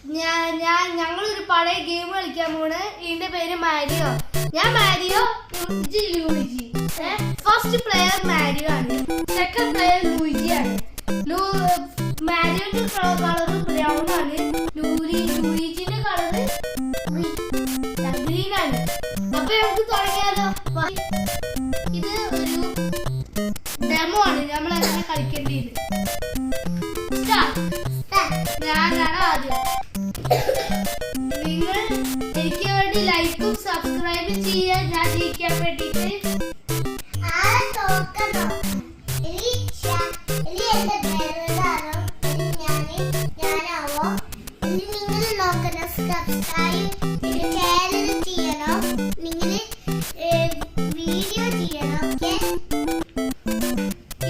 ഞങ്ങളൊരു പഴയ ഗെയിം കളിക്കാൻ പോണ്. ഇതിന്റെ പേര് മാരിയോ. ഞാൻ Mario, Luigi. First player Mario ആണ്, സെക്കൻഡ് പ്ലെയർ ലൂയിജി ആണ്. മാരിയോന്റെ കളർ ബ്രൗൺ ആണ്, ലൂയിജിന്റെ കളർ ഗ്രീൻ ആണ്. അപ്പൊ നമുക്ക് തുടങ്ങിയാലോ? ഇത് ഒരു ഡെമോ ആണ്, നമ്മൾ എങ്ങനെ കളിക്കേണ്ടത്. ഞാനാണ് ആദ്യം. നിങ്ങൾ എനിക്ക് വേണ്ടി ലൈക്കും സബ്സ്ക്രൈബും ചെയ്യാൻ, ഞാൻ ജയിക്കാൻ വേണ്ടിട്ട്.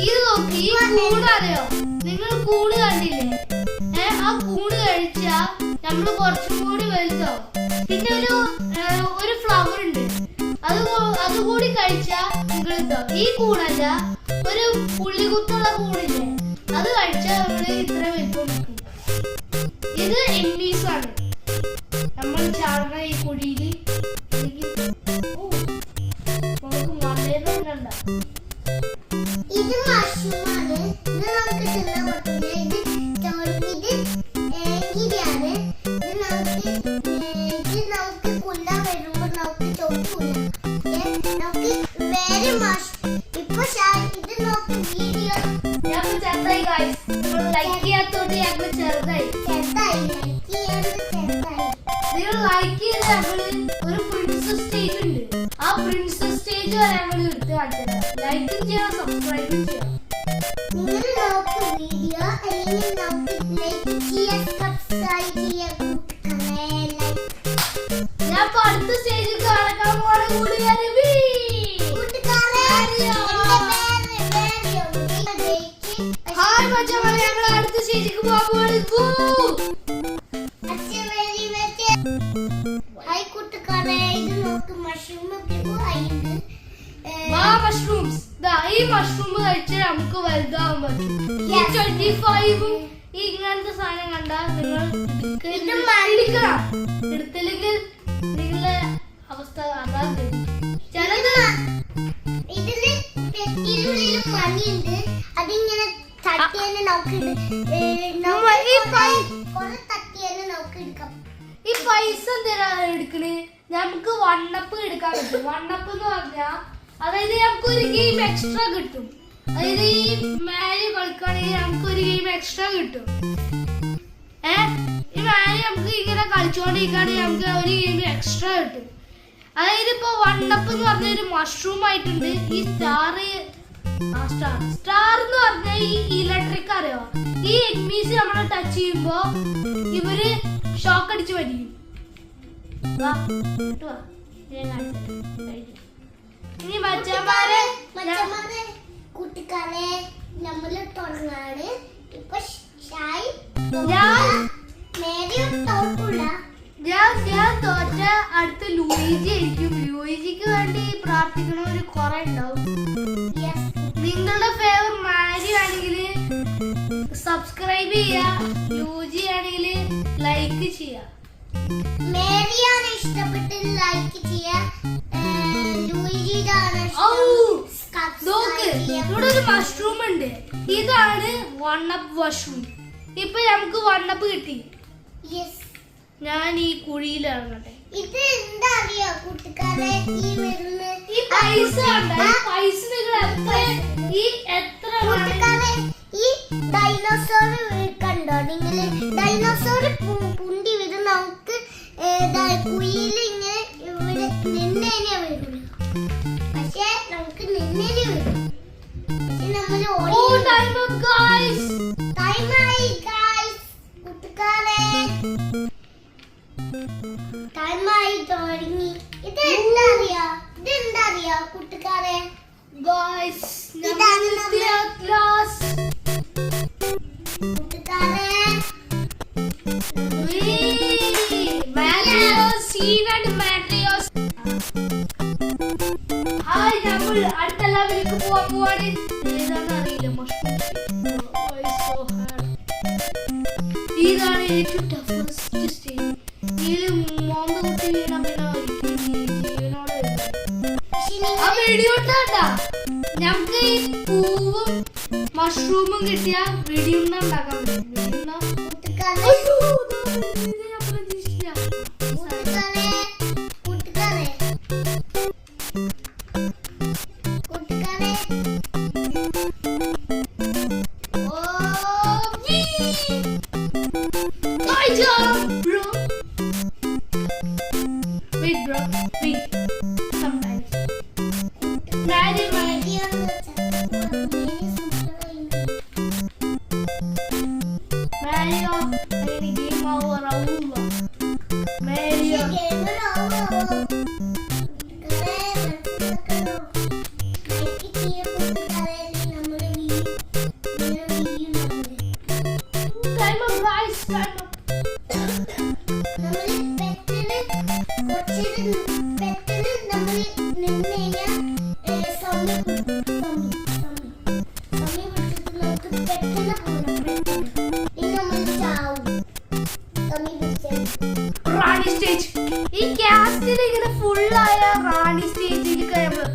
ഇത് നോക്കി, ഈ കൂടറിയോ? നിങ്ങൾ കൂട് കണ്ടില്ലേ? ആ കൂട് കഴിച്ചാ നമ്മള് കുറച്ചും കൂടി വലുതാവും. പിന്നെ ഒരു ഫ്ലവർ ഉണ്ട്, അതുകൂടി കഴിച്ചാ നിങ്ങൾ ഇതാവും. ഈ കൂടല്ല, ഒരു പുള്ളികുത്തുള്ള കൂടില്ലേ, അത് കഴിച്ചാ നമ്മള് ഇത്ര വലിപ്പം വെക്കും. ഇത് എൻമീസ് ആണ്. നമ്മൾ ചാടുന്ന ഈ കുഴിയില് നമുക്ക് മലയിലുണ്ട. ഇത് മഷ്റൂമാണ്. ഇത് നമുക്ക് തിന്നാൻ പറ്റില്ല. ഇത് നമുക്ക് കൊല്ലാൻ വരുമ്പോ നമുക്ക് ചോദിക്കൂല. നമുക്ക് വേറെ ഇപ്പൊ ഇത് നോക്ക് വീഡിയോ. ഞങ്ങൾ ചെറുതായി ഗൈസ്, ലൈക്ക് ചെയ്യാത്തോണ്ട് ഞങ്ങൾ ചെറുതായി. നിങ്ങൾ ലൈക്ക് ചെയ്ത് ഞങ്ങള് ഒരു പ്രിൻസസ് സ്റ്റേജ് ഉണ്ട്, ആ പ്രിൻസസ് സ്റ്റേജ് വരെ ഞങ്ങൾ എടുത്ത് കാണിച്ചത്. ലൈക്കും ചെയ്യണം, സബ്സ്ക്രൈബും ചെയ്യണം. നിങ്ങൾ നോക്ക് വീഡിയോ, അല്ലെങ്കിൽ നമുക്ക് ലൈക്ക് ചെയ്യാൻ, സബ്സ്ക്രൈബ് ചെയ്യാൻ. ഞാൻ അടുത്ത സ്റ്റേജിൽ കാണാൻ പോണ കൂട്ടുകാരെ. ഹായ് മച്ചാമാരെ, ഞങ്ങൾ അടുത്ത സ്റ്റേജിലേക്ക് പോകാൻ പോവാണ്. ഹായ് കൂട്ടുകാരെ, ഇത് നോക്ക് മഷ്റൂം മഷ്റൂംസ്. ഈ മഷ്റൂം കഴിച്ചാൽ നമുക്ക് വലുതാവാൻ പറ്റും. ഈ 25 ഇങ്ങനത്തെ സാധനം കണ്ടാൽ നിങ്ങൾ എടുത്തില്ലെങ്കിൽ നിങ്ങളുടെ അവസ്ഥ അതാണ്. ചിലത് ഇതില് പെട്ടിയിലുള്ളിൽ മണിയുണ്ട്, അതിങ്ങനെ തട്ടിയെന്ന് നമുക്ക് എടുക്കാം. ഈ പൈസ എന്തിനാ എടുക്കണേ? നമുക്ക് വണ്ണപ്പ് എടുക്കാൻ പറ്റും. വണ്ണപ്പ് എന്ന് പറഞ്ഞാ അതായത് നമുക്ക് ഒരു ഗെയിം എക്സ്ട്രാ കിട്ടും. അതായത് ഈ മാരി കളിക്കുകയാണെങ്കിൽ നമുക്ക് ഒരു ഗെയിം എക്സ്ട്രാ കിട്ടും. ഈ മാരി നമുക്ക് ഇങ്ങനെ കളിച്ചുകൊണ്ടിരിക്കുകയാണെങ്കിൽ നമുക്ക് ഒരു ഗെയിം എക്സ്ട്രാ കിട്ടും. അതായത് ഇപ്പൊ വണ്ണപ്പ് എന്ന് പറഞ്ഞ ഒരു മഷ്റൂം ആയിട്ടുണ്ട്. ഈ സ്റ്റാർ എന്ന് പറഞ്ഞ ഈ ഇലക്ട്രിക് അറിയോ? ഈ എനിമീസ് നമ്മളെ ടച്ച് ചെയ്യുമ്പോ ഇവര് ഷോക്ക് അടിച്ച് മരിക്കും. ഇനി മച്ചന്മാരെ കൂട്ടുകാരെ, നമ്മള് തുടങ്ങാണ്. ഇപ്പൊ ഞാൻ തോറ്റ അടുത്ത ലൂയിജി ആയിരിക്കും. ലൂയിജിക്ക് വേണ്ടി പ്രാർത്ഥിക്കണവര് കുറെ ഉണ്ടാവും. നിങ്ങളുടെ ഫേവർ മാരി ആണെങ്കിൽ സബ്സ്ക്രൈബ് ചെയ്യാ, ലൂയിജി ആണെങ്കിൽ ലൈക്ക് ചെയ്യാ. മേരിയാണ് ഇഷ്ടപ്പെട്ട് ലൈക്ക് ചെയ്യാ, ലൂയിജിയാണ് നോക്ക്, ഇവിടെ ഒരു മഷ്റൂം ഉണ്ട്. ഇതാണ് വണ്ണപ്പ് മഷ്റൂം. ഇപ്പൊ നമുക്ക് വണ്ണപ്പ് കിട്ടി. ഞാൻ ഈ കുഴിയിൽ ഇറങ്ങട്ടെ. ഇത് എന്താ അറിയോ കൂട്ടുകാരെ? ഈ പൈസ പൈസ എത്ര കൂട്ടുകാരെ, ഈ ഡൈനോസോർ കണ്ടോ നിങ്ങള്? ഡൈനോസോർ പുണ്ടി വരും. നമുക്ക് കുഴിയിൽ ഇങ്ങനെ ഇവിടെ നിന്നേനെ വരില്ല, പക്ഷെ നമുക്ക് നിന്നേനെ വരും. ടൈമായി തുടങ്ങി. ഇത് എന്താ അറിയോ കൂട്ടുകാരെ? കൂട്ടുകാരെ, ഹായ്, നമ്മൾ അടുത്ത ലെവലിലേക്ക് പോവാൻ പോവാണ്. ഏതാണെന്ന് അറിയില്ല. ഇതാണ് ഏറ്റവും ടഫസ്റ്റ് സ്റ്റേജ്. ഇതില് മോന്ത കുത്തി വീണ പിന്നെ ഒരിക്കലും ജീവനോടെ ആ വെടിയുണ്ടാ. ഞമ്മക്ക് ഈ പൂവും മഷ്റൂമും കിട്ടിയ വെടിയുണ്ട ഉണ്ടാക്കാൻ പറ്റും. വെടിയുണ്ട അയ്യോ, ഇത് ഞാൻ പ്രതീക്ഷിച്ചില്ല. Bro. Wait, bro. Wait. Sometimes. Mario. Ini game over. Mario. Time up, guys. Time up. റാണി സ്റ്റേജ്. ഈ കാസ്റ്റിൽ ഇങ്ങനെ ഫുള്ളായ റാണി സ്റ്റേജിൽ കഴിയുമ്പോൾ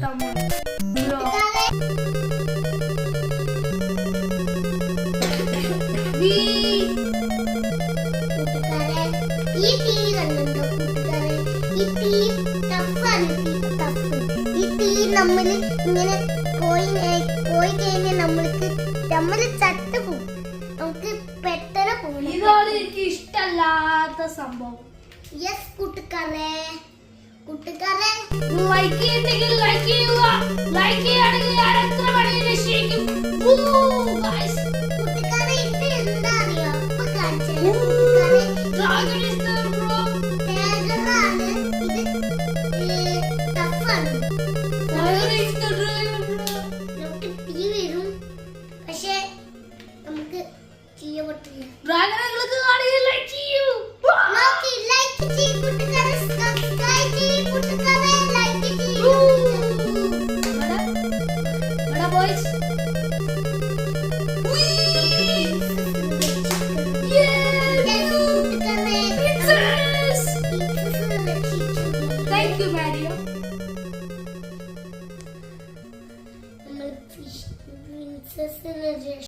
നമ്മള് ഇങ്ങനെ പോയി കഴിഞ്ഞാൽ നമ്മള് ചട്ടുപോകും. നമുക്ക് പെട്ടെന്ന് പോകണം. ഇതാണ് എനിക്ക് ഇഷ്ടമല്ലാത്ത സംഭവം. യെസ് കൂട്ടുകാരെ ലൈക്ക് ചെയ്യുന്നെങ്കിൽ ലൈക്ക് ചെയ്യുക. ലൈക്ക് ചെയ്യുകയാണെങ്കിൽ ഞാൻ എത്ര മണി നിശ്ചയിക്കും.